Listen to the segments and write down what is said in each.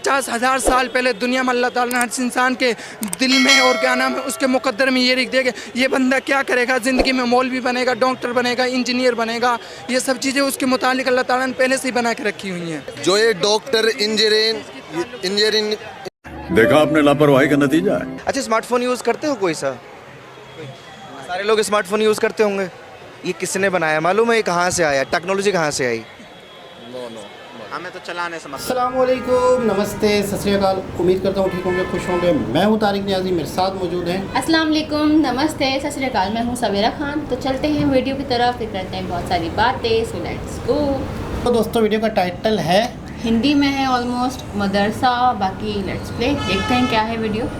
50,000 साल पहले दुनिया में अल्लाह ताला ने हर इंसान के दिल में और क्या नाम है उसके मुकद्दर में ये लिख दिया कि ये बंदा क्या करेगा, ज़िंदगी में मौलवी बनेगा, डॉक्टर बनेगा, इंजीनियर बनेगा। ये सब चीज़ें उसके मुतालिक अल्लाह ताला ने पहले से ही बना के रखी हुई हैं। जो ये डॉक्टर इंजीनियर देखा आपने लापरवाही का नतीजा है। अच्छा, स्मार्टफोन यूज़ करते हो कोई सा? सारे लोग स्मार्टफोन यूज़ करते होंगे। ये किसने बनाया मालूम है? ये कहाँ से आया? टेक्नोलॉजी कहाँ से आई? हमें तो चलाने से मतलब। अस्सलामुअलैकुम, नमस्ते, सत श्री अकाल। उम्मीद करता हूँ ठीक होंगे, खुश होंगे। मैं हूँ तारिक नियाज़ी, मेरे साथ मौजूद हैं। अस्सलाम वालेकुम, नमस्ते, सत श्री अकाल। मैं हूँ सवेरा खान। तो चलते हैं वीडियो की तरफ, फिर करते हैं बहुत सारी बातें। So let's go. तो दोस्तों, वीडियो का टाइटल है, हिंदी में है ऑलमोस्ट, मदरसा। बाकी लेट्स प्ले, देखते हैं क्या है वीडियो।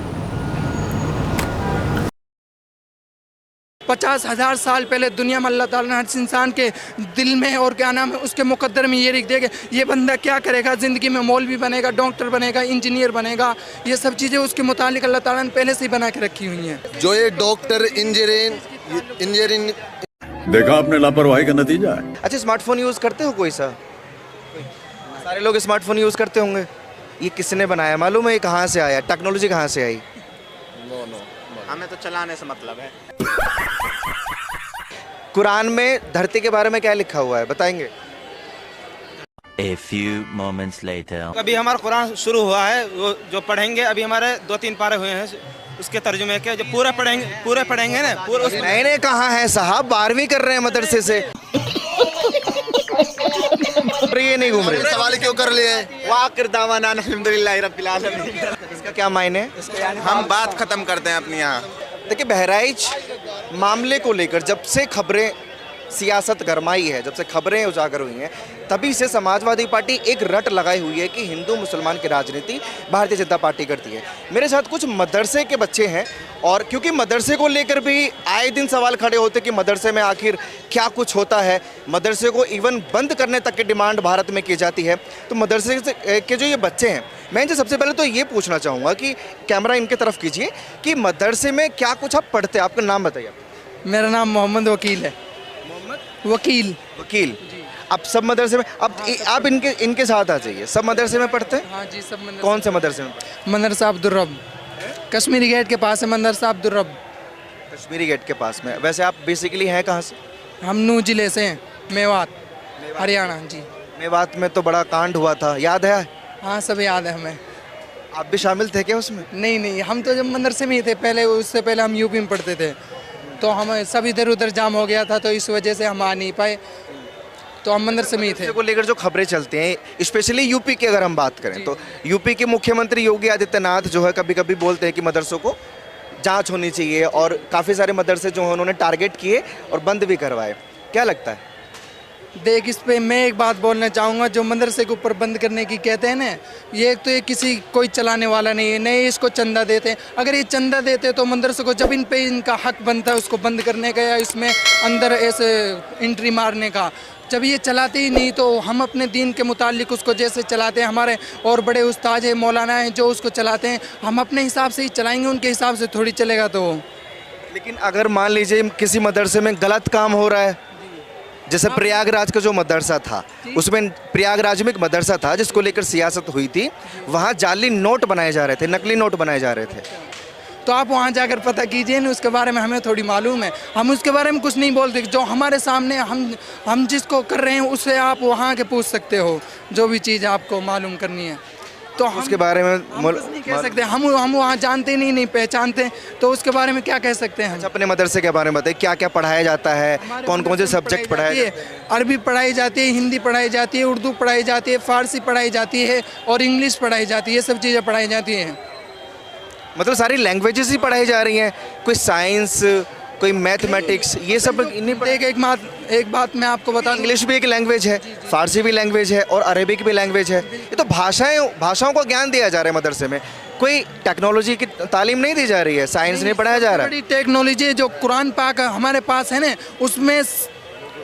50,000 साल पहले दुनिया में अल्लाह ताला ने हर इंसान के दिल में और क्या नाम है उसके मुकद्दर में ये लिख दिया कि ये बंदा क्या करेगा, ज़िंदगी में मौलवी बनेगा, डॉक्टर बनेगा, इंजीनियर बनेगा। ये सब चीज़ें उसके मुतालिक अल्लाह ताला ने पहले से ही बना के रखी हुई हैं। जो ये डॉक्टर इंजीनियर देखा आपने लापरवाही का नतीजा है। अच्छा, स्मार्टफोन यूज़ करते हो कोई सा? सारे लोग स्मार्टफोन यूज़ करते होंगे। ये किसने बनाया मालूम है? ये कहाँ से आया? टेक्नोलॉजी कहाँ से आई? हमें तो चलाने से मतलब है। कुरान में धरती के बारे में क्या लिखा हुआ है, बताएंगे? A few moments later. अभी हमारा कुरान शुरू हुआ है, वो जो पढ़ेंगे अभी हमारे 2-3 पारे हुए हैं, उसके तर्जुमे के जो पूरे पढ़ेंगे ना पूरा। मैंने कहा है साहब, 12वीं कर रहे हैं मदरसे से। ये नहीं घूम रहे। सवाल क्यों कर लिए? वाकिरदावाना अल्हम्दुलिल्लाहि रब्बिल आलमीन। इसका क्या मायने? हम बात खत्म करते हैं अपनी यहाँ। देखिए, बहराइच मामले को लेकर जब से खबरें सियासत गरमाई है, जब से खबरें उजागर हुई हैं, तभी से समाजवादी पार्टी एक रट लगाई हुई है कि हिंदू मुसलमान की राजनीति भारतीय जनता पार्टी करती है। मेरे साथ कुछ मदरसे के बच्चे हैं, और क्योंकि मदरसे को लेकर भी आए दिन सवाल खड़े होते कि मदरसे में आखिर क्या कुछ होता है, मदरसे को इवन बंद करने तक की डिमांड भारत में की जाती है। तो मदरसे के जो ये बच्चे हैं, मैं इनसे सबसे पहले तो ये पूछना चाहूँगा कि कैमरा इनके तरफ कीजिए कि मदरसे में क्या कुछ आप पढ़ते हैं, आपका नाम बताइए। मेरा नाम मोहम्मद वकील है। वकील। अब सब मदरसे में, अब आप इनके साथ आ जाइए। सब मदरसे में पढ़ते हैं? हाँ जी, सब मदरसे। कौन से मदरसे में पढ़ते? मदरसा अब्दुल रब, कश्मीरी गेट के पास है मदरसा अब्दुल रब। कश्मीरी गेट के पास में। वैसे आप बेसिकली हैं कहाँ से? हम नूह जिले से हैं, मेवात, हरियाणा जी। मेवात में तो बड़ा कांड हुआ था, याद है? हाँ, सब याद है हमें। आप भी शामिल थे क्या उसमें? नहीं, हम तो जब मदरसे में ही थे पहले, उससे पहले हम यूपी में पढ़ते थे, तो हम सब इधर उधर जाम हो गया था, तो इस वजह से हम आ नहीं पाए, तो हम मदरसे में ही थे। को लेकर जो खबरें चलती हैं, स्पेशली यूपी की अगर हम बात करें तो यूपी के मुख्यमंत्री योगी आदित्यनाथ जो है कभी कभी बोलते हैं कि मदरसों को जांच होनी चाहिए, और काफ़ी सारे मदरसे जो हैं उन्होंने टारगेट किए और बंद भी करवाए। क्या लगता है? देख, इस पे मैं एक बात बोलना चाहूँगा, जो मदरसे के ऊपर बंद करने की कहते हैं ना, ये तो ये किसी कोई चलाने वाला नहीं है, नहीं इसको चंदा देते हैं। अगर ये चंदा देते तो मदरसे को जब इन पे इनका हक बनता है उसको बंद करने का या इसमें अंदर ऐसे एंट्री मारने का, जब ये चलाते ही नहीं तो हम अपने दीन के मुतालिक उसको जैसे चलाते हैं, हमारे और बड़े उस्ताद हैं, मौलाना हैं जो उसको चलाते हैं, हम अपने हिसाब से ही चलाएंगे, उनके हिसाब से थोड़ी चलेगा। तो लेकिन अगर मान लीजिए किसी मदरसे में गलत काम हो रहा है, जैसे प्रयागराज का जो मदरसा था, उसमें प्रयागराज में एक मदरसा था जिसको लेकर सियासत हुई थी, वहाँ जाली नोट बनाए जा रहे थे, नकली नोट बनाए जा रहे थे, तो आप वहाँ जाकर पता कीजिए ना, उसके बारे में हमें थोड़ी मालूम है, हम उसके बारे में कुछ नहीं बोलते। जो हमारे सामने हम जिसको कर रहे हैं उससे आप वहाँ के पूछ सकते हो, जो भी चीज़ आपको मालूम करनी है, तो हम उसके बारे में नहीं कह सकते। हम वहाँ जानते नहीं पहचानते, तो उसके बारे में क्या कह सकते हैं? अपने मदरसे के बारे में बताइए, क्या क्या पढ़ाया जाता है, कौन कौन से सब्जेक्ट पढ़ाए जाते हैं? अरबी पढ़ाई जाती है, हिंदी पढ़ाई जाती है, उर्दू पढ़ाई जाती है, फारसी पढ़ाई जाती है और इंग्लिश पढ़ाई जाती है, ये सब चीज़ें पढ़ाई जाती हैं। मतलब सारी लैंग्वेजेस ही पढ़ाई जा रही हैं? कोई साइंस, कोई मैथमेटिक्स, ये सब नहीं पढ़े? एक बात मैं आपको बता, इंग्लिश भी एक लैंग्वेज है, फारसी भी लैंग्वेज है और अरेबिक भी लैंग्वेज है। ये तो भाषाओं को ज्ञान दिया जा रहा है मदरसे में, कोई टेक्नोलॉजी की तालीम नहीं दी जा रही है, साइंस नहीं पढ़ाया जा रहा है। बड़ी टेक्नोलॉजी जो कुरान पाक हमारे पास है ना, उसमें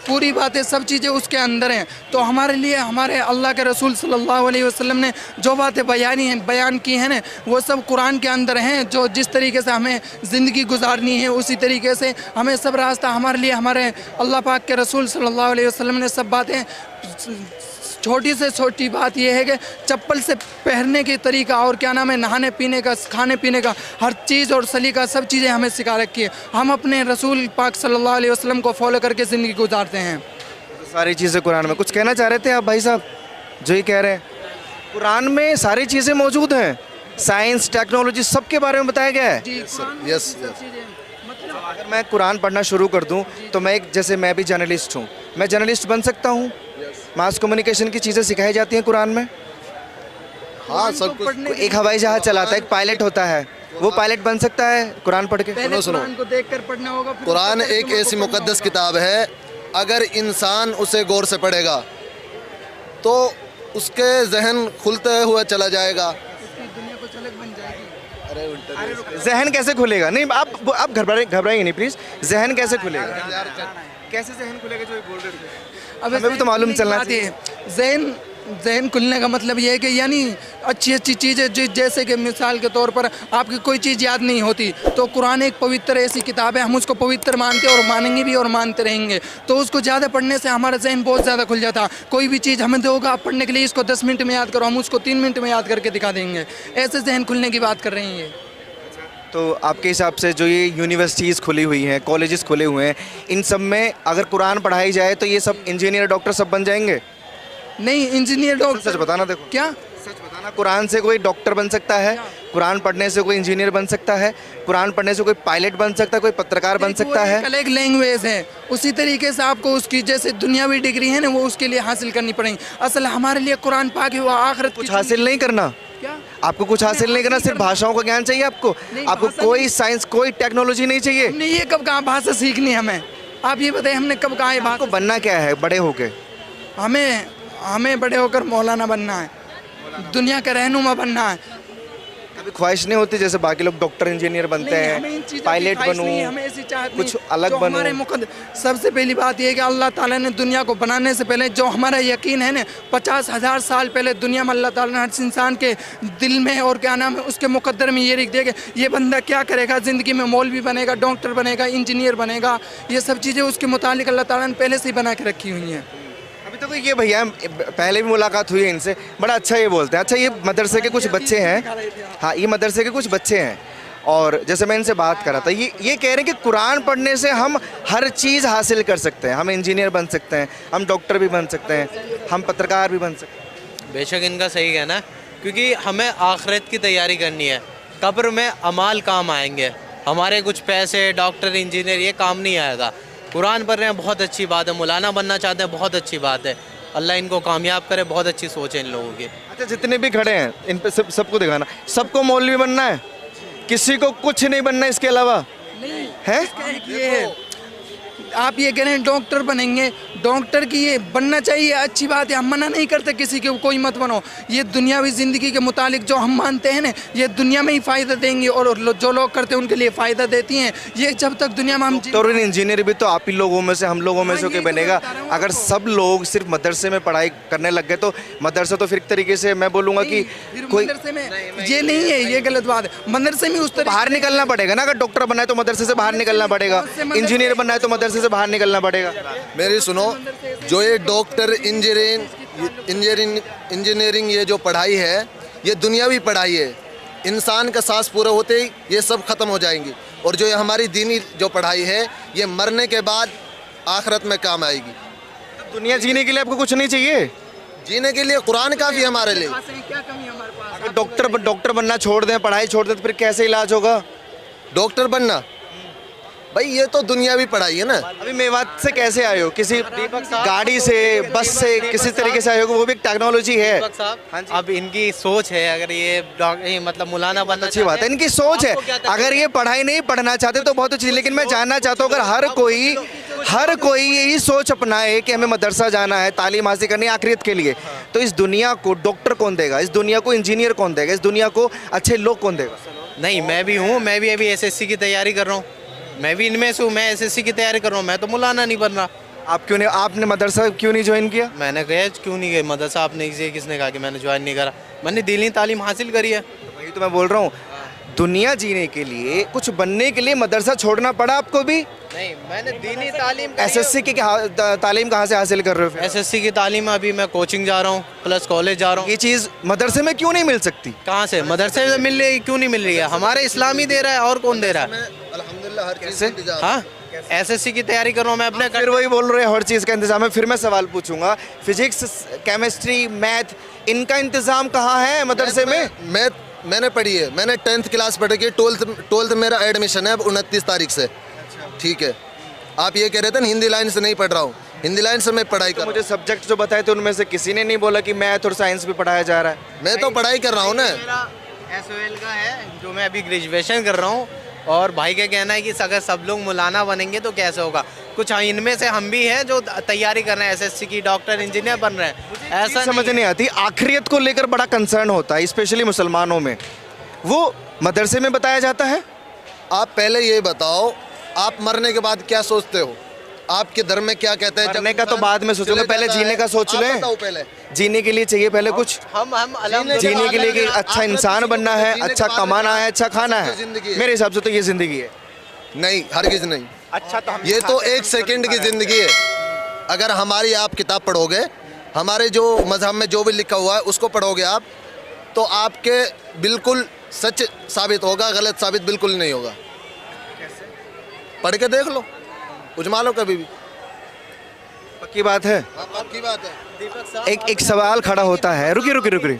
पूरी बातें सब चीज़ें उसके अंदर हैं। तो हमारे लिए हमारे अल्लाह के रसूल सल्लल्लाहु अलैहि वसल्लम ने जो बातें बयान की हैं ना, वो सब कुरान के अंदर हैं। जो जिस तरीके से हमें ज़िंदगी गुजारनी है उसी तरीके से हमें सब रास्ता हमारे लिए हमारे अल्लाह पाक के रसूल सल्लल्लाहु अलैहि वसल्लम ने सब बातें छोटी से छोटी बात यह है कि चप्पल से पहनने की तरीका और क्या नाम है नहाने पीने का खाने पीने का हर चीज़ और सलीका सब चीज़ें हमें सिखा रखी है। हम अपने रसूल पाक सल्लल्लाहु अलैहि वसल्लम को फॉलो करके ज़िंदगी गुजारते हैं। सारी चीज़ें कुरान में। कुछ कहना चाह रहे थे आप भाई साहब जो ये कह रहे हैं? कुरान में सारी चीज़ें मौजूद हैं, साइंस टेक्नोलॉजी सबके बारे में बताया गया है। यस अगर मैं कुरान पढ़ना शुरू कर दूं तो मैं एक जैसे मैं भी जर्नलिस्ट हूं, मैं जर्नलिस्ट बन सकता हूं। मास कम्युनिकेशन की चीज़ें सिखाई जाती हैं कुरान में। हाँ सब कुछ। एक हवाई जहाज चलाता है, एक पायलट होता है, वो पायलट बन सकता है कुरान पढ़ के? पहले सुनो। कुरान को देखकर पढ़ना होगा। फिर कुरान उसके बाद एक तुम ऐसी आपको मुकद्दस पढ़ना किताब है, अगर इंसान उसे गौर से पढ़ेगा तो उसके जहन खुलते हुए चला जाएगा। होगा। उसकी दुनिया कुछ अलग बन जाएगी। अरे उल्टा जहन कैसे खुलेगा? नहीं आप घबराइए नहीं प्लीज़। जहन कैसे खुलेगा? कैसे जहन खुलेगा जो ये बोल रहे थे? अब हमें भी तो मालूम चलना चाहिए। जहन खुलने का मतलब ये है कि यानी अच्छी अच्छी चीज़ें जैसे कि मिसाल के तौर पर आपकी कोई चीज़ याद नहीं होती तो कुरान एक पवित्र ऐसी किताब है, हम उसको पवित्र मानते हैं और मानेंगे भी और मानते रहेंगे। तो उसको ज़्यादा पढ़ने से हमारा जहन बहुत ज़्यादा खुल जाता। कोई भी चीज़ हमें दोगा आप पढ़ने के लिए, इसको 10 मिनट में याद करो, हम उसको 3 मिनट में याद करके दिखा देंगे। ऐसे जहन खुलने की बात कर रहे हैं ये। तो आपके हिसाब से जो ये यूनिवर्सिटीज़ खुली हुई हैं, कॉलेजेस खुले हुए हैं, इन सब में अगर कुरान पढ़ाई जाए तो ये सब इंजीनियर डॉक्टर सब बन जाएंगे? नहीं, इंजीनियर डॉक्टर सच बताना। देखो क्या सच बताना, कुरान से कोई डॉक्टर बन सकता है, कुरान पढ़ने से कोई इंजीनियर बन सकता है, कुरान पढ़ने से कोई पायलट बन सकता है, कोई पत्रकार बन सकता है। एक लैंग्वेज है, उसी तरीके से आपको उसकी जैसे दुनियावी डिग्री है ना वो उसके लिए हासिल करनी पड़ेगी। असल हमारे लिए कुरान पाक हुआ आखिरत कुछ हासिल नहीं करना क्या? आपको कुछ हासिल नहीं करना, सिर्फ भाषाओं का ज्ञान चाहिए आपको? आपको कोई साइंस कोई टेक्नोलॉजी नहीं चाहिए? हमने ये कब कहा भाषा सीखनी हमें? आप ये बताइए हमने कब कहा है आपको भाषा? बनना क्या है बड़े होके? हमें बड़े होकर मौलाना बनना है, दुनिया का रहनुमा बनना है। कभी ख्वाहिश नहीं होती जैसे बाकी लोग डॉक्टर इंजीनियर बनते नहीं, हमें इन हैं, चीज़ों की पायलट ख्वाहिश नहीं है, बनूं, हमें ऐसी चाहत कुछ नहीं। अलग जो बनूं। हमारे सबसे पहली बात यह है कि अल्लाह ताला ने दुनिया को बनाने से पहले जो हमारा यकीन है ना 50,000 साल पहले दुनिया में अल्लाह ताला ने हर इंसान के दिल में और क्या नाम है उसके मुकद्दर में ये लिख दिया कि ये बंदा क्या करेगा ज़िंदगी में, मौलवी बनेगा, डॉक्टर बनेगा, इंजीनियर बनेगा। ये सब चीज़ें उसके मुतालिक अल्लाह ताला ने पहले से ही बना के रखी हुई हैं। अभी तो ये भैया पहले भी मुलाकात हुई है इनसे, बड़ा अच्छा ये बोलते हैं। अच्छा ये मदरसे के कुछ बच्चे हैं, हाँ ये मदरसे के कुछ बच्चे हैं और जैसे मैं इनसे बात करा था ये कह रहे हैं कि कुरान पढ़ने से हम हर चीज़ हासिल कर सकते हैं, हम इंजीनियर बन सकते हैं, हम डॉक्टर भी बन सकते हैं, हम पत्रकार भी बन सकते हैं। बेशक इनका सही कहना है, क्योंकि हमें आखिरत की तैयारी करनी है। कब्र में अमाल काम आएंगे, हमारे कुछ पैसे डॉक्टर इंजीनियर ये काम नहीं आएगा। कुरान पढ़ रहे हैं बहुत अच्छी बात है, मौलाना बनना चाहते हैं बहुत अच्छी बात है, अल्लाह इनको कामयाब करे, बहुत अच्छी सोच है इन लोगों की। अच्छा जितने भी खड़े हैं इन पे सबको दिखाना, सबको मौलवी बनना है, किसी को कुछ नहीं बनना इसके अलावा है? ये है आप ये कह रहे हैं डॉक्टर बनेंगे, डॉक्टर की ये बनना चाहिए, अच्छी बात है, हम मना नहीं करते किसी के कोई मत बनो। ये दुनियावी ज़िंदगी के मुतालिक जो हम मानते हैं ना ये दुनिया में ही फ़ायदा देंगी और जो लोग करते हैं उनके लिए फ़ायदा देती हैं। ये जब तक दुनिया में हम डॉक्टर और इंजीनियर भी तो आप ही लोगों में से हम लोगों में से कोई बनेगा। अगर सब लोग सिर्फ मदरसे में पढ़ाई करने लग गए तो मदरसा तो फिर एक तरीके से मैं बोलूँगा कि कोई मदरसे में ये नहीं है, ये गलत बात है। मदरसे में उस तरह बाहर निकलना पड़ेगा ना, अगर डॉक्टर बनना है तो मदरसे से बाहर निकलना पड़ेगा, इंजीनियर बनना है तो मदरसे से बाहर निकलना पड़ेगा। मेरी सुनो, जो ये डॉक्टर इंजीनियरिंग ये जो पढ़ाई है ये दुनियावी पढ़ाई है, इंसान का सांस पूरा होते ही ये सब ख़त्म हो जाएंगी। और जो ये हमारी दीनी जो पढ़ाई है ये मरने के बाद आखिरत में काम आएगी। तो दुनिया जीने के लिए आपको कुछ नहीं चाहिए? जीने के लिए कुरान काफ़ी है हमारे लिए। क्या कमी है हमारे पास? अगर डॉक्टर बनना छोड़ दें, पढ़ाई छोड़ दें तो फिर कैसे इलाज होगा? डॉक्टर बनना भाई ये तो दुनियावी पढ़ाई है ना। अभी मेवात से कैसे आए हो? किसी गाड़ी से, बस से, किसी तरीके से आए हो? वो भी एक टेक्नोलॉजी है। अब इनकी सोच है, अगर ये मतलब मौलाना बनना अच्छी बात है, इनकी सोच है। अगर ये पढ़ाई नहीं पढ़ना चाहते तो बहुत अच्छी, लेकिन मैं जानना चाहता हूँ अगर हर कोई यही सोच अपनाए कि हमें मदरसा जाना है, तालीम हासिल करनी है आखिरत के लिए, तो इस दुनिया को डॉक्टर कौन देगा, इस दुनिया को इंजीनियर कौन देगा, इस दुनिया को अच्छे लोग कौन देगा? नहीं, मैं भी हूँ, मैं भी अभी एसएससी की तैयारी कर रहा हूँ, मैं भी इनमें से हूँ, मैं एसएससी की तैयारी कर रहा हूँ, मैं तो मौलाना नहीं बन रहा। आप क्यों नहीं, आपने मदरसा क्यों नहीं ज्वाइन किया? मैंने कहा क्यों नहीं गए मदरसा, आपने किसने कहा कि मैंने ज्वाइन नहीं करा? मैंने दीनी तालीम हासिल करी है। वही तो मैं बोल रहा हूँ, दुनिया जीने के लिए, कुछ बनने के लिए मदरसा छोड़ना पड़ा आपको भी? नहीं, मैंने दीनी तालीम एसएससी की तालीम कहाँ से हासिल कर रहे हो? एसएससी की तालीम अभी मैं कोचिंग जा रहा हूँ, प्लस कॉलेज जा रहा हूँ। ये चीज़ मदरसे में क्यों नहीं मिल सकती? कहाँ से मदरसे से मिल रही है? क्यों नहीं मिल रही है? हमारे इस्लामी दे रहा है, और कौन दे रहा है? अल्हम्दुलिल्लाह हर चीज़ से हाँ, एसएससी की तैयारी कर रहा हूँ मैं अपने। फिर वही बोल रहे हैं हर चीज़ का इंतजाम है। फिर मैं सवाल पूछूंगा, फिजिक्स, केमिस्ट्री, मैथ, इनका इंतजाम कहाँ है मदरसे में? मैंने पढ़ी है, मैंने 10th क्लास पढ़ी है, 12th मेरा एडमिशन है अब 29 तारीख से। ठीक है, आप ये कह रहे थे ना हिंदी लाइन से नहीं पढ़ रहा हूँ, हिंदी लाइन से मैं पढ़ाई कर मुझे सब्जेक्ट जो बताए थे उनमें से किसी ने नहीं बोला कि मैथ और साइंस भी पढ़ाया जा रहा है। मैं तो पढ़ाई कर रहा हूँ ना। मेरा एसओएल का है जो मैं अभी ग्रेजुएशन कर रहा हूँ, और भाई का कहना है कि अगर सब लोग मौलाना बनेंगे तो कैसे होगा। कुछ इनमें से हम भी हैं जो तैयारी कर रहे हैं एसएससी की, डॉक्टर, इंजीनियर बन रहे हैं। ऐसा समझ नहीं आती, आखिरियत को लेकर बड़ा कंसर्न होता है स्पेशली मुसलमानों में, वो मदरसे में बताया जाता है। आप पहले ये बताओ, आप मरने के बाद क्या सोचते हो? आपके धर्म में क्या कहते हैं? मरने का तो बाद में सोचोगे, पहले जीने का सोच लें। पहले जीने के लिए चाहिए पहले कुछ, हम जीने के लिए कि अच्छा इंसान बनना है, अच्छा कमाना है, अच्छा खाना है। मेरे हिसाब से तो ये जिंदगी है। नहीं, हरगिज नहीं। अच्छा तो हम ये तो एक सेकंड की जिंदगी है। अगर हमारी आप किताब पढ़ोगे, हमारे जो मजहब में जो भी लिखा हुआ है उसको पढ़ोगे आप, तो आपके बिल्कुल सच साबित होगा, गलत साबित बिल्कुल नहीं होगा। पढ़ के देख लो, उजमा लो कभी भी। पक्की बात है। पक्की बात है। एक सवाल खड़ा होता है, रुकिए।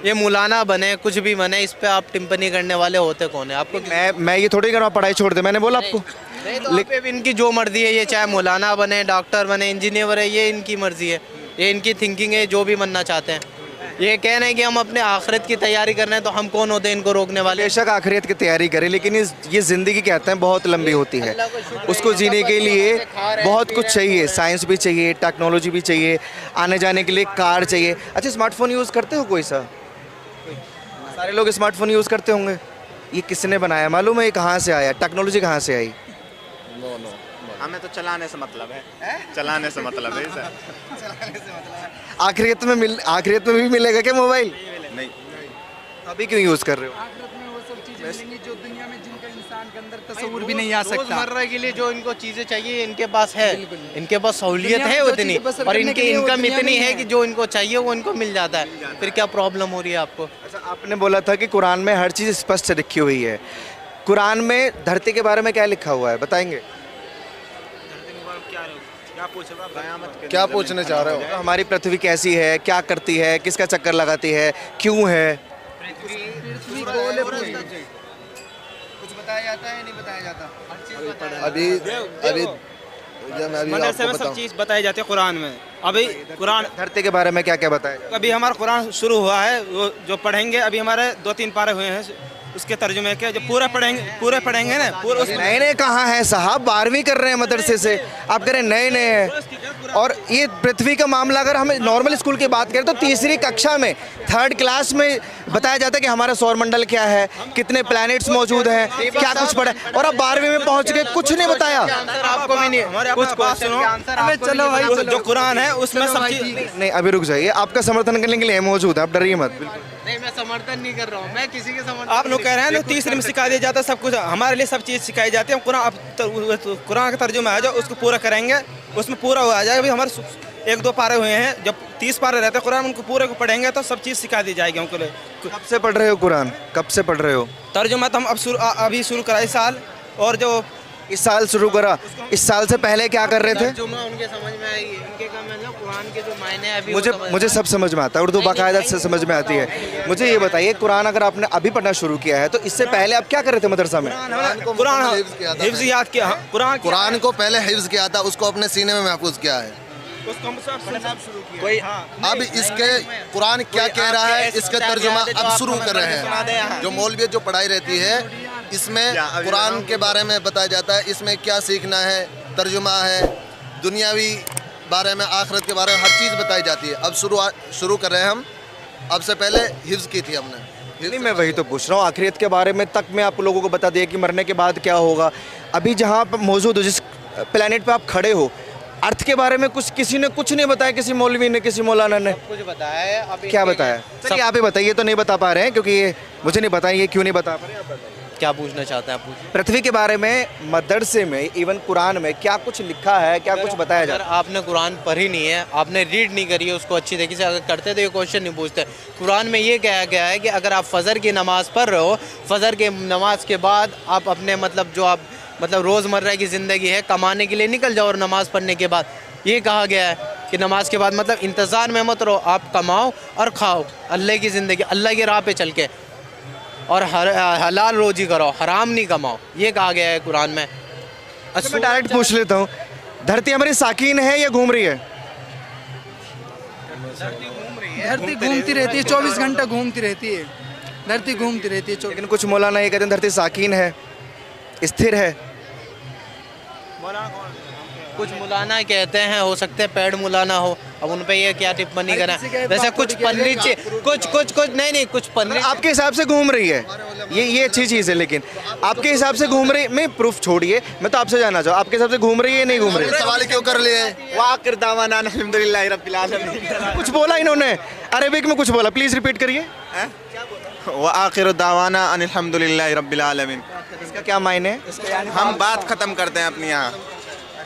ये मौलाना बने, कुछ भी बने, इस पे आप टिप्पणी करने वाले होते कौन है? आपको मैं ये थोड़ी कर रहा हूँ पढ़ाई छोड़ दे, मैंने बोला आपको। लेकिन इनकी जो मर्जी है, ये चाहे मौलाना बने, डॉक्टर बने, इंजीनियर बने, ये इनकी मर्जी है, ये इनकी थिंकिंग है, जो भी बनना चाहते हैं। ये कह रहे हैं कि हम अपने आखिरत की तैयारी कर रहे हैं, तो हम कौन होते हैं इनको रोकने वाले? बेशक आखिरत की तैयारी करें, लेकिन ये ज़िंदगी कहते हैं बहुत लंबी होती है। उसको जीने के लिए बहुत कुछ चाहिए, साइंस भी चाहिए, टेक्नोलॉजी भी चाहिए, आने जाने के लिए कार चाहिए। अच्छा, स्मार्टफोन यूज़ करते हो कोई सा? सारे लोग स्मार्टफोन यूज़ करते होंगे। ये किसने बनाया मालूम है? ये कहाँ से आया? टेक्नोलॉजी कहाँ से आई? हमें तो चलाने से मतलब है, चलाने से मतलब है सर। आखिरत में भी मिलेगा क्या मोबाइल? नहीं। अभी क्यों यूज़ कर रहे हो? वो सब चीजें मिलेंगी जो दुनिया में जिनका इंसान के अंदर तस्वुर भी नहीं आ सकता। रोजमर्रा के लिए जो इनको चीजें चाहिए इनके पास है, इनके पास सहूलियत है उतनी, और इनकी इनकम इतनी है कि जो इनको चाहिए वो इनको मिल जाता है। फिर क्या प्रॉब्लम हो रही है आपको? अच्छा, आपने बोला था कि कुरान में हर चीज़ स्पष्ट लिखी हुई है। कुरान में धरती के बारे में क्या लिखा हुआ है, बताएंगे? क्या पूछना चाह रहे हो? हमारी पृथ्वी कैसी है, क्या करती है, किसका चक्कर लगाती है, क्यों है? कुछ बताया जाता है, नहीं बताया जाता? अभी मदरसे में सब चीज़ बताई जाती है कुरान में। अभी कुरान धरती के बारे में क्या क्या बताया? अभी हमारा कुरान शुरू हुआ है, वो जो पढ़ेंगे अभी हमारे 2-3 पारे हुए हैं, उसके तर्जुमे के जो पूरे पढ़ेंगे ना पूरे। नए नए कहाँ हैं साहब? 12वीं कर रहे हैं मदरसे से, आप कह रहे हैं नए नए हैं। और ये पृथ्वी का मामला अगर हम नॉर्मल स्कूल की बात करें तो तीसरी कक्षा में, 3rd क्लास में बताया जाता है कि हमारा सौरमंडल क्या है, कितने प्लैनेट्स मौजूद हैं, क्या कुछ पढ़ा, और अब 12वीं में पहुंच गए, कुछ नहीं बताया। आपको भी नहीं कुछ क्वेश्चन? चलो भाई, जो कुरान है उसमें सब चीज़ नहीं, अभी रुक जाइए, आपका समर्थन करने के लिए मौजूद है, आप डरिए मत। नहीं, मैं समर्थन नहीं कर रहा हूँ, मैं किसी के समर्थन। आप लोग कह रहे हैं ना तीसरे में सिखा दिया जाता है सब कुछ, हमारे लिए सब चीज़ सिखाई जाती है। कुरान का तर्जुमा आ जाओ, उसको पूरा करेंगे, उसमें पूरा हो जाएगा। अभी हमारे 1-2 पारे हुए हैं, जब 30 पारे रहते हैं कुरान, उनको पूरे को पढ़ेंगे तो सब चीज़ सिखा दी जाएगी हमको। कब से पढ़ रहे हो कुरान? कब से पढ़ रहे हो? तर्जुमा तो हम अभी शुरू करा इस साल, और जो इस साल शुरू करा। इस साल से पहले क्या कर रहे थे? तर्जुमा उनके समझ में आई, इनके का मतलब कुरान के जो मायने हैं अभी मुझे सब समझ में आता है, उर्दू बाकायदा से समझ में आती है। मुझे ये बताइए, कुरान अगर आपने अभी पढ़ना शुरू किया है तो इससे पहले आप क्या कर रहे थे मदरसा में? कुरान हिफ्ज़ याद किया, कुरान को पहले हिफ्ज़ किया था, उसको अपने सीने में महफूज किया है। कोई अब इसके कुरान क्या कह रहा है, इसका तर्जुमा अब शुरू कर रहे हैं। जो मौलवियत जो पढ़ाई रहती है, इसमें कुरान के बारे में बताया जाता है, इसमें क्या सीखना है, तर्जुमा है, दुनियावी बारे में, आखिरत के बारे में हर चीज़ बताई जाती है। अब शुरू कर रहे हैं हम, अब से पहले हिफ्ज़ की थी हमने। नहीं, मैं वही तो पूछ रहा हूँ, आखिरत के बारे में तक मैं आप लोगों को बता दिया कि मरने के बाद क्या होगा। अभी जहाँ पर मौजूद हो, जिस प्लेनेट पे आप खड़े हो, अर्थ के बारे में किसी ने कुछ नहीं बताया, किसी मौलवी ने, किसी मौलाना ने कुछ बताया है। अभी क्या बताया? चलिए आप ही बताइए, तो नहीं बता पा रहे हैं क्योंकि ये मुझे नहीं पता, ये क्यों नहीं बता पा रहे, आप बताइए। क्या पूछना चाहते हैं आप? पूछिए। पृथ्वी के बारे में मदरसे में, इवन कुरान में क्या कुछ लिखा है, क्या कुछ बताया अगर जाता है? आपने कुरान पढ़ी नहीं है, आपने रीड नहीं करी है उसको अच्छी तरीके से, अगर करते तो ये क्वेश्चन नहीं पूछते। कुरान में ये कहा गया है कि अगर आप फजर की नमाज़ पढ़ रहे हो, फजर के नमाज के बाद आप अपने मतलब जो आप मतलब रोज़मर्रा की ज़िंदगी है कमाने के लिए निकल जाओ, और नमाज़ पढ़ने के बाद ये कहा गया है कि नमाज के बाद मतलब इंतज़ार में मत रहो, आप कमाओ और खाओ अल्लाह की ज़िंदगी, अल्लाह की राह पे चल के, और हलाल रोजी करो, हराम नहीं कमाओ, ये कहा गया है कुरान में। अच्छा मैं डायरेक्ट पूछ लेता हूँ, धरती हमारी साकीन है या घूम रही है? धरती घूमती रहती है, 24 घंटा घूमती रहती है, धरती घूमती रहती है। लेकिन कुछ मौलाना ये कहते हैं धरती साकीन है, स्थिर है। कुछ मुलाना कहते हैं, हो सकते हैं पेड़ मुलाना हो, अब उन पे ये क्या टिप्पणी करें। वैसे कुछ पन्नी कुछ नहीं कुछ पन्नी आपके हिसाब से घूम रही है, ये अच्छी चीज़ है, लेकिन आपके हिसाब से घूम रही, मैं प्रूफ छोड़िए, मैं तो आपसे जानना चाहूँ आपके हिसाब से घूम रही है नहीं घूम रही? सवाल क्यों कर लिए? वाकिर दावाना अल्हम्दुलिल्लाह रब्बिल आलमीन। कुछ बोला इन्होंने, अरेबिक में कुछ बोला, प्लीज़ रिपीट करिए। वाकिर दावाना अल्हम्दुलिल्लाह रब्बिल आलमीन। इसका क्या मायने है? हम बात खत्म करते हैं अपनी यहाँ।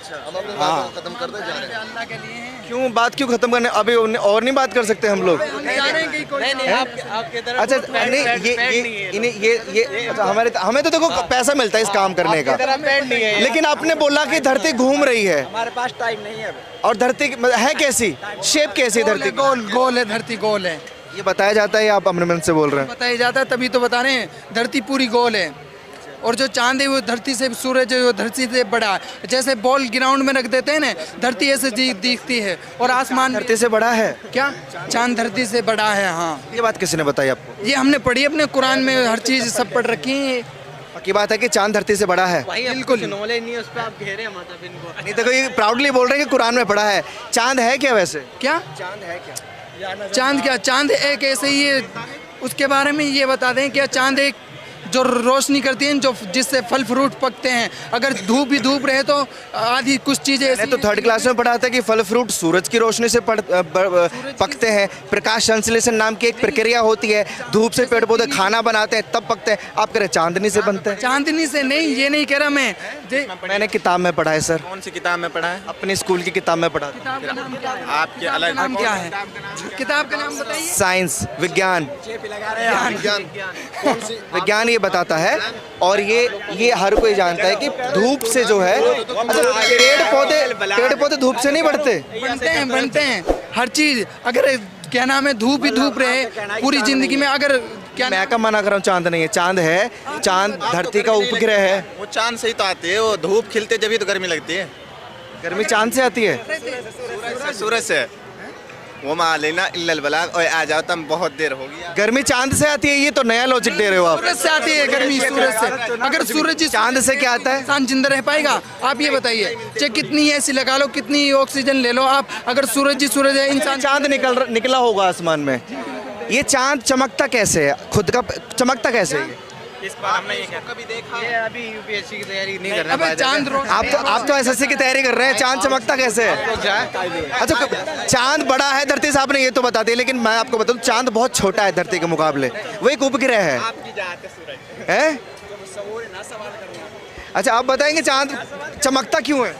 खत्म कर दे, जा रहे हैं। क्यों बात क्यों खत्म करने, अभी और नहीं बात कर सकते हम लोग? आपके तरफ अच्छा नहीं, ये अच्छा, हमें तो देखो पैसा मिलता है इस काम करने का, लेकिन आपने बोला कि धरती घूम रही है, हमारे पास टाइम नहीं है। और धरती है कैसी, शेप कैसी है धरती? गोल है, धरती गोल है, ये बताया जाता है या आप अपने मन से बोल रहे हैं? बताया जाता है, तभी तो बता रहे हैं, धरती पूरी गोल है, और जो चांद है वो धरती से, सूरज है वो धरती से बड़ा है। जैसे बॉल ग्राउंड में रख देते हैं ना, धरती ऐसे दिखती है, और आसमान धरती से बड़ा है क्या? चांद धरती से बड़ा है। हाँ, ये बात किसने बताई आपको? ये हमने पढ़ी अपने कुरान में, हर चीज़ सब पढ़ रखी है। पक्की बात है कि चांद धरती से बड़ा है? बिल्कुल नॉलेज नहीं है उस पर, आप घेरे मतलब इनको। नहीं, देखो ये प्राउडली बोल रहे हैं कि कुरान में पढ़ा है। चांद है क्या वैसे? क्या चांद है क्या? चांद क्या? चांद एक ऐसे ही है, उसके बारे में ये बता दें क्या? चांद एक जो रोशनी करती है, जो जिससे फल फ्रूट पकते हैं। अगर धूप भी धूप रहे तो आधी कुछ चीज़ें मैंने तो थर्ड क्लास में पढ़ा था कि फल फ्रूट सूरज की रोशनी से पकते हैं। प्रकाश संश्लेषण नाम की एक प्रक्रिया होती है, धूप से पेड़ पौधे खाना बनाते हैं तब पकते हैं। आप कह रहे चांदनी से बनते हैं? चांदनी से नहीं, ये नहीं कह रहा मैं। मैंने किताब में पढ़ा है सर। कौन सी किताब में पढ़ा है? अपनी स्कूल की किताब में पढ़ा। किताब का नाम क्या है? आपके अलग नाम क्या है? किताब का नाम बताइए। साइंस, विज्ञान। विज्ञान ये बताता है, और ये हर कोई जानता है कि धूप से जो है, अच्छा पेड़ पौधे धूप से नहीं बढ़ते? बनते हैं हर चीज़। अगर क्या नाम है, धूप ही धूप रहे पूरी जिंदगी में, अगर क्या मैं क्या मना कर रहा हूँ, चांद नहीं है, चांद है, चांद धरती का उपग्रह है। वो चांद से ही तो आती है, वो धूप खिलते जब ही तो गर्मी लगती है। गर्मी चांद से आती है? सूरज से। वो मालेना इल्लल बलाग, ओए आ जाओ, तुम बहुत देर हो गई। गर्मी चांद से आती है, ये तो नया लॉजिक दे रहे हो आप। सूरज से आती है गर्मी, सूरज से। अगर सूरज चांद से क्या आता है? इंसान जिंदा रह पाएगा? आप ये बताइए, चाहे कितनी एसी लगा लो, कितनी ऑक्सीजन ले लो आप, अगर सूरज ही सूरज है, इंसान चांद निकला होगा आसमान में, ये चांद चमकता कैसे है? खुद का चमकता कैसे है? इस बार हमने ये कभी देखा ये अभी यूपीएससी की तैयारी नहीं कर अबे चांद आप तो एसएससी की तैयारी कर रहे हैं, चांद चमकता कैसे है? अच्छा चांद बड़ा है धरती से, आपने ये तो बता दिया, लेकिन मैं आपको बताऊं चांद बहुत छोटा है धरती के मुकाबले, वो एक उपग्रह है। अच्छा आप बताएंगे चांद चमकता क्यों है?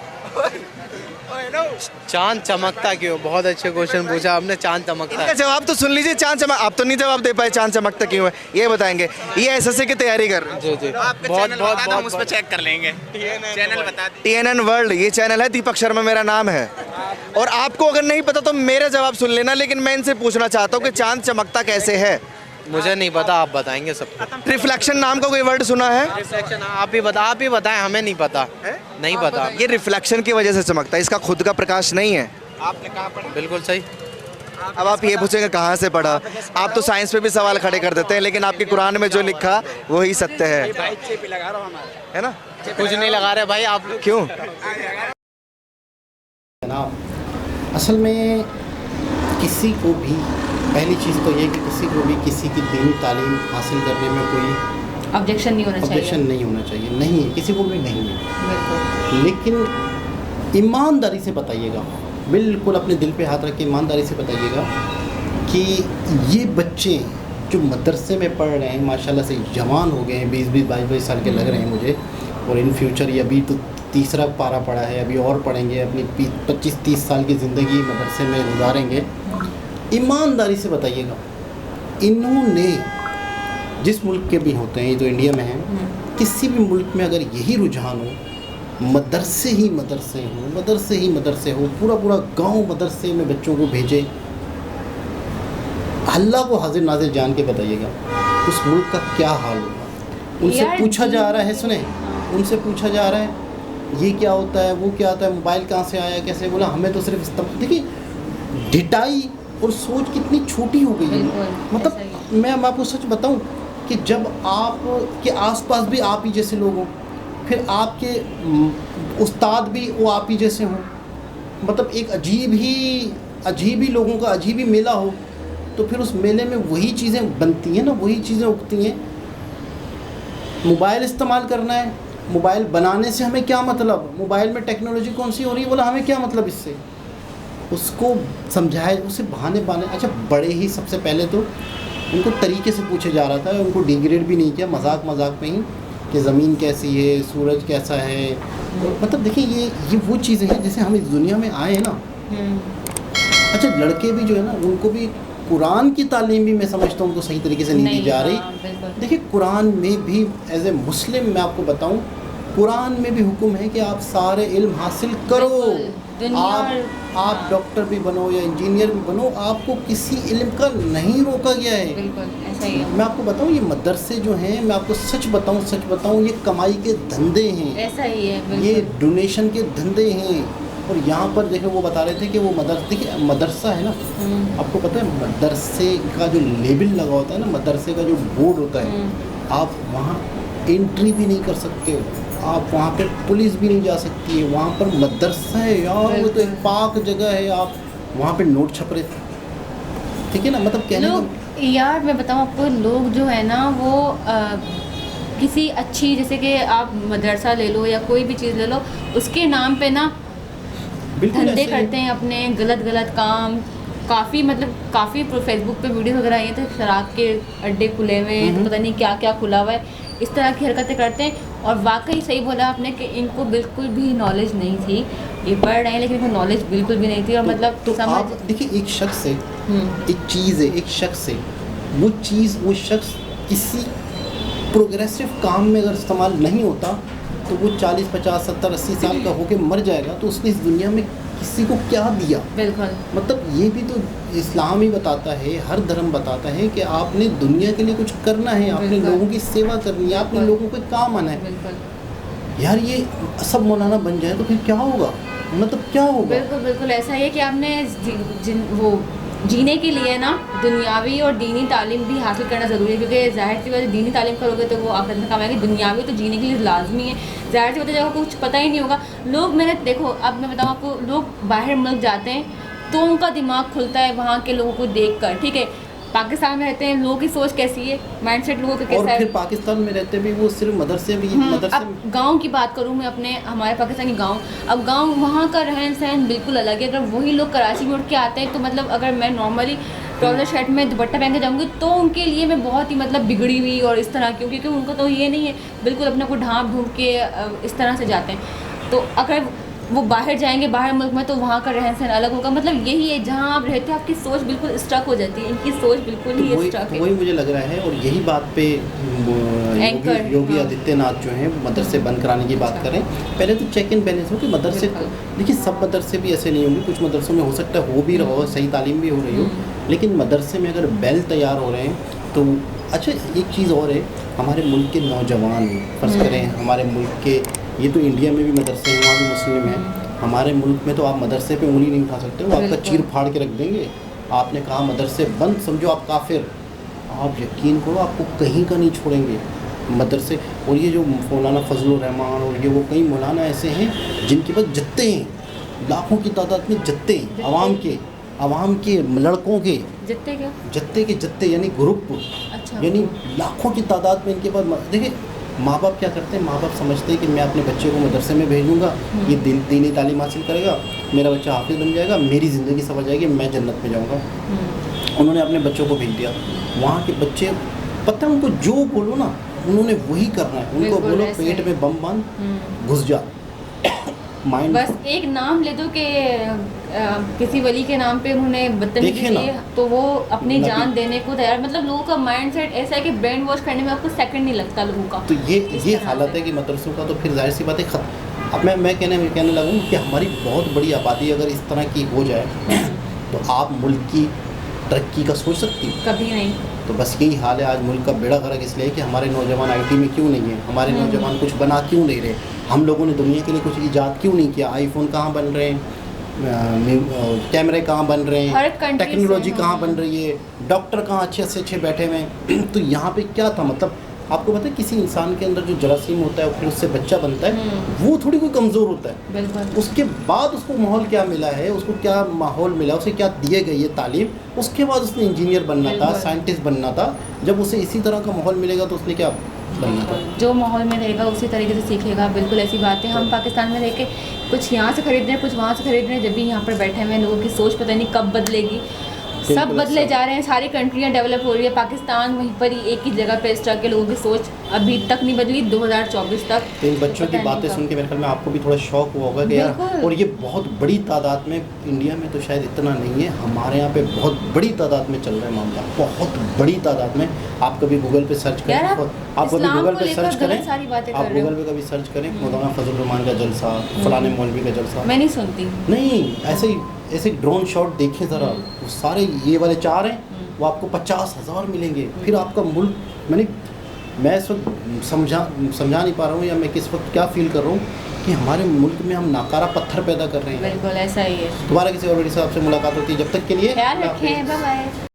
चांद चमकता क्यों? बहुत अच्छे क्वेश्चन पूछा आपने, चांद चमकता इनका है। जवाब तो सुन लीजिए, चांद चमक, आप तो नहीं जवाब दे पाए चांद चमकता क्यों है, ये बताएंगे। ये एसएससी की तैयारी कर रहे हैं। जी जी, हम उस पर चेक कर लेंगे। चैनल बता दीजिए। TNN वर्ल्ड ये चैनल है, दीपक शर्मा मेरा नाम है। और आपको अगर नहीं पता तो मेरा जवाब सुन लेना, लेकिन मैं इनसे पूछना चाहता हूँ कि चांद चमकता कैसे है? मुझे नहीं पता, आप बताएंगे सबको। रिफ्लेक्शन नाम का कोई वर्ड सुना है? रिफ्लेक्शन आप ही बताएं, हमें नहीं पता। नहीं पता। ये रिफ्लेक्शन की वजह से चमकता है, इसका खुद का प्रकाश नहीं है। आपने कहाँ पढ़ा? बिल्कुल सही। अब आप ये पूछेंगे कहाँ से पढ़ा, आप तो साइंस पे भी सवाल खड़े कर देते हैं, लेकिन आपके कुरान में जो लिखा वही सत्य है ना? कुछ नहीं लगा रहे भाई आप। क्यों? जनाब असल में किसी को भी, पहली चीज़ तो ये कि किसी को भी किसी की दीनी तालीम हासिल करने में कोई ऑब्जेक्शन नहीं होना चाहिए। ऑब्जेक्शन नहीं होना चाहिए, नहीं है, किसी को भी नहीं है। बिल्कुल। लेकिन ईमानदारी से बताइएगा, बिल्कुल अपने दिल पे हाथ रख के ईमानदारी से बताइएगा कि ये बच्चे जो मदरसे में पढ़ रहे हैं माशाल्लाह से जवान हो गए हैं, 20-20, 22-22 साल के लग रहे हैं मुझे, और इन फ्यूचर ये अभी तो तीसरा पारा पड़ा है, अभी और पढ़ेंगे, अपनी 25-30 साल की ज़िंदगी मदरसे में गुजारेंगे। ईमानदारी से बताइएगा, इन्होंने जिस मुल्क के भी होते हैं, ये तो इंडिया में है, किसी भी मुल्क में अगर यही रुझान हो, मदरसे ही मदरसे हो, पूरा गांव मदरसे में बच्चों को भेजे, अल्लाह को हाजिर नाजिर जान के बताइएगा उस मुल्क का क्या हाल होगा। उनसे पूछा जा रहा है, सुने, उनसे पूछा जा रहा है ये क्या होता है, वो क्या होता है, मोबाइल कहाँ से आया, कैसे, बोला हमें तो सिर्फ इस्तेमाल। देखिए ढिटाई और सोच कितनी छोटी हो गई है। मतलब मैं आपको सच बताऊं कि जब आप के आसपास भी आप ही जैसे लोग हों, फिर आपके उस्ताद भी वो आप ही जैसे हों, मतलब एक अजीब ही लोगों का अजीब ही मेला हो, तो फिर उस मेले में वही चीज़ें बनती हैं ना, वही चीज़ें उगती हैं। मोबाइल इस्तेमाल करना है, मोबाइल बनाने से हमें क्या मतलब, मोबाइल में टेक्नोलॉजी कौन सी हो रही है, बोला हमें क्या मतलब इससे, उसको समझाए, उसे बहाने। अच्छा, बड़े ही सबसे पहले तो उनको तरीके से पूछे जा रहा था, उनको डिग्रेड भी नहीं किया, मजाक में ही कि ज़मीन कैसी है, सूरज कैसा है। मतलब देखिए ये वो चीज़ें हैं जैसे हम इस दुनिया में आए हैं ना। अच्छा, लड़के भी जो है ना, उनको भी कुरान की तालीम भी मैं समझता हूँ उनको सही तरीके से नहीं दी जा रही। देखिए कुरान में भी एज ए मुस्लिम मैं आपको बताऊँ, कुरान में भी हुक्म है कि आप सारे इल्म हासिल करो, आप डॉक्टर भी बनो या इंजीनियर भी बनो, आपको किसी इल्म का नहीं रोका गया है। बिल्कुल ऐसा ही है। मैं आपको बताऊँ, ये मदरसे जो हैं, मैं आपको सच बताऊँ, ये कमाई के धंधे हैं, ऐसा ही है, ये डोनेशन के धंधे हैं। और यहाँ पर देखो वो बता रहे थे कि वो देखिए मदरसा है ना, आपको पता है मदरसे का जो लेबल लगा होता है ना, मदरसे का जो बोर्ड होता है, आप वहाँ एंट्री भी नहीं कर सकते हो, आप वहाँ पे पुलिस भी नहीं जा सकती है, वहाँ पर मदरसा है यार, वो तो एक पाक जगह है, आप वहाँ पे नोट छप रहे थे, ठीक है ना। मतलब कहने लोग यार मैं बताऊँ आपको, लोग जो है ना वो किसी अच्छी, जैसे कि आप मदरसा ले लो या कोई भी चीज़ ले लो, उसके नाम पे ना धंधे करते हैं अपने, गलत काम। काफ़ी फेसबुक पे वीडियो वगैरह आई हैं, तो शराब के अड्डे खुले हुए हैं, तो पता नहीं क्या क्या खुला हुआ है, इस तरह की हरकतें करते हैं। और वाकई सही बोला आपने कि इनको बिल्कुल भी नॉलेज नहीं थी, ये पढ़ रहे हैं लेकिन इनको नॉलेज बिल्कुल भी नहीं थी। और मतलब तो आप देखिए, एक शख्स है, एक चीज़ है, एक शख्स है, वो शख्स किसी प्रोग्रेसिव काम में अगर इस्तेमाल नहीं होता तो वो 40, 50, 70, 80 साल का होके मर जाएगा, तो उसने इस दुनिया में किसी को क्या दिया। बिल्कुल, मतलब ये भी तो इस्लाम ही बताता है, हर धर्म बताता है कि आपने दुनिया के लिए कुछ करना है, आपने लोगों की सेवा करनी है, आपने लोगों को काम आना है। यार ये सब मौलाना बन जाए तो फिर क्या होगा, मतलब क्या होगा। बिल्कुल ऐसा ही है कि आपने वो जीने के लिए ना दुनियावी और दीनी तालीम भी हासिल करना ज़रूरी है, क्योंकि ज़ाहिर सी बात है दीनी तालीम करोगे तो वो आखिरत में काम आएगी, दुनियावी तो जीने के लिए लाजमी है। ज़ाहिर सी बात है जब कुछ पता ही नहीं होगा, लोग मैंने देखो, अब मैं बताऊँ आपको, लोग बाहर मुल्क जाते हैं तो उनका दिमाग खुलता है वहाँ के लोगों को देख कर, ठीक है। पाकिस्तान में रहते हैं, लोगों की सोच कैसी है, माइंडसेट लोगों का कैसा है। फिर पाकिस्तान में रहते भी वो सिर्फ मदरसे भी अब गांव की बात करूं मैं अपने, हमारे पाकिस्तानी गांव, अब गांव वहाँ का रहन सहन बिल्कुल अलग है। अगर वही लोग कराची में उठ के आते हैं तो मतलब अगर मैं नॉर्मली ट्राउज़र शर्ट में दुपट्टा पहन के जाऊँगी तो उनके लिए मैं बहुत ही मतलब बिगड़ी हुई और इस तरह की, क्योंकि उनको तो ये नहीं है, बिल्कुल अपने को ढाँप ढूँप के इस तरह से जाते हैं। तो अगर वो बाहर जाएंगे, बाहर मुल्क में, तो वहाँ का रहन सहन अलग होगा। मतलब यही है, जहाँ आप रहते हो आपकी सोच बिल्कुल स्ट्रक हो जाती है, इनकी सोच बिल्कुल ही स्ट्रक है। वही मुझे लग रहा है, और यही बात पे योगी आदित्यनाथ जो हैं मदरसे बंद कराने की बात करें। पहले तो चेक एंड बैलेंस हो कि मदरसे, देखिए सब मदरसे भी ऐसे नहीं होंगे, कुछ मदरसों में हो सकता है हो भी रहा हो, सही तालीम भी हो रही हो, लेकिन मदरसे में अगर बैल तैयार हो रहे हैं तो अच्छा। एक चीज़ और है, हमारे मुल्क के नौजवान फ़र्ज़ करें, हमारे मुल्क के, ये तो इंडिया में भी मदरसे हैं, वहाँ भी मुस्लिम हैं, हमारे मुल्क में तो आप मदरसे पे उंगली नहीं उठा सकते, वो आपका चीर फाड़ के रख देंगे। आपने कहा मदरसे बंद, समझो आप काफिर, आप यकीन करो आपको कहीं का नहीं छोड़ेंगे मदरसे। और ये जो मौलाना फजलुर रहमान और ये वो कई मौलाना ऐसे हैं जिनके पास जत्ते हैं, लाखों की तादाद में जत्ते हैं, आवाम के लड़कों के जत्ते यानी ग्रुप, यानी लाखों की तादाद में इनके पास। देखिए माँ बाप क्या करते हैं, माँ बाप समझते हैं कि मैं अपने बच्चे को मदरसे में भेजूँगा, ये दीनी तालीम हासिल करेगा, मेरा बच्चा हाफिज़ बन जाएगा, मेरी ज़िंदगी सवर जाएगी, मैं जन्नत में जाऊँगा। उन्होंने अपने बच्चों को भेज दिया। वहाँ के बच्चे पता है उनको जो बोलो ना उन्होंने वही करना है। उनको बोलो पेट में बम बंद घुस जा, माइंड बस एक नाम ले दो कि किसी वली के नाम पे उन्होंने बदतमीजी की तो वो अपनी जान देने को तैयार। मतलब लोगों का माइंडसेट ऐसा है कि ब्रेन वॉश करने में आपको सेकंड नहीं लगता लोगों का। तो ये हालत है कि मदरसों का तो फिर जाहिर सी बात है अब मैं कहने लगूँ कि हमारी बहुत बड़ी आबादी अगर इस तरह की हो जाए तो आप मुल्क की तरक्की का सोच सकती हो? कभी नहीं। तो बस यही हाल है आज मुल्क का बेड़ा गर्क इसलिए कि हमारे नौजवान आईटी में क्यों नहीं है, हमारे नौजवान कुछ बना क्यों नहीं रहे, हम लोगों ने दुनिया के लिए कुछ ईजाद क्यों नहीं किया। आईफोन कहाँ बन रहे हैं, कैमरे कहाँ बन रहे हैं, टेक्नोलॉजी कहाँ बन रही है, डॉक्टर कहाँ अच्छे से अच्छे बैठे हुए हैं। तो यहाँ पे क्या था, मतलब आपको पता है किसी इंसान के अंदर जो जरासीम होता है फिर उससे बच्चा बनता है वो थोड़ी कोई कमज़ोर होता है। बिल्कुल। उसके बाद उसको माहौल क्या मिला है, उसको क्या माहौल मिला, उसे क्या दिए गई है तालीम, उसके बाद उसने इंजीनियर बनना था, साइंटिस्ट बनना था। जब उसे इसी तरह का माहौल मिलेगा तो उसने क्या बनना था। जो माहौल में रहेगा उसी तरीके से सीखेगा। बिल्कुल ऐसी बात है। हम पाकिस्तान में रह के कुछ यहाँ से खरीद रहे हैं कुछ वहाँ से खरीद रहे हैं, जब भी यहाँ पर बैठे हुए लोगों की सोच पता नहीं कब बदलेगी। सब बदले जा रहे हैं, सारी कंट्रियाँ डेवलप हो रही है, पाकिस्तान वहीं पर ही एक ही जगह पे स्टक है। लोगों की सोच अभी तक नहीं बदली 2024 तक। तो इन बच्चों की बातें सुन के मेरे ख्याल में आपको भी थोड़ा शौक हुआ होगा कि यार, और ये बहुत बड़ी तादाद में, इंडिया में तो शायद इतना नहीं है, हमारे यहाँ पे बहुत बड़ी तादाद में चल रहा है मामला, बहुत बड़ी तादाद में। आप कभी गूगल पे सर्च करें, आप कभी गूगल पे सर्च करें, आप गूगल पे कभी सर्च करें मौलाना फजल रहमान का जलसा, फलाने मौलवी का जलसा, मैं नहीं सुनती। नहीं, ऐसे ड्रोन शॉट देखें ज़रा, वो सारे ये वाले 4 हैं वो आपको 50,000 मिलेंगे। फिर आपका मुल्क, मैं इस वक्त समझा नहीं पा रहा हूँ या मैं किस वक्त क्या फील कर रहा हूँ कि हमारे मुल्क में हम नाकारा पत्थर पैदा कर रहे हैं। बिल्कुल ऐसा ही है। दोबारा किसी और वीडियो से आपसे मुलाकात होती है, जब तक के लिए ख्याल रखें, बाय बाय।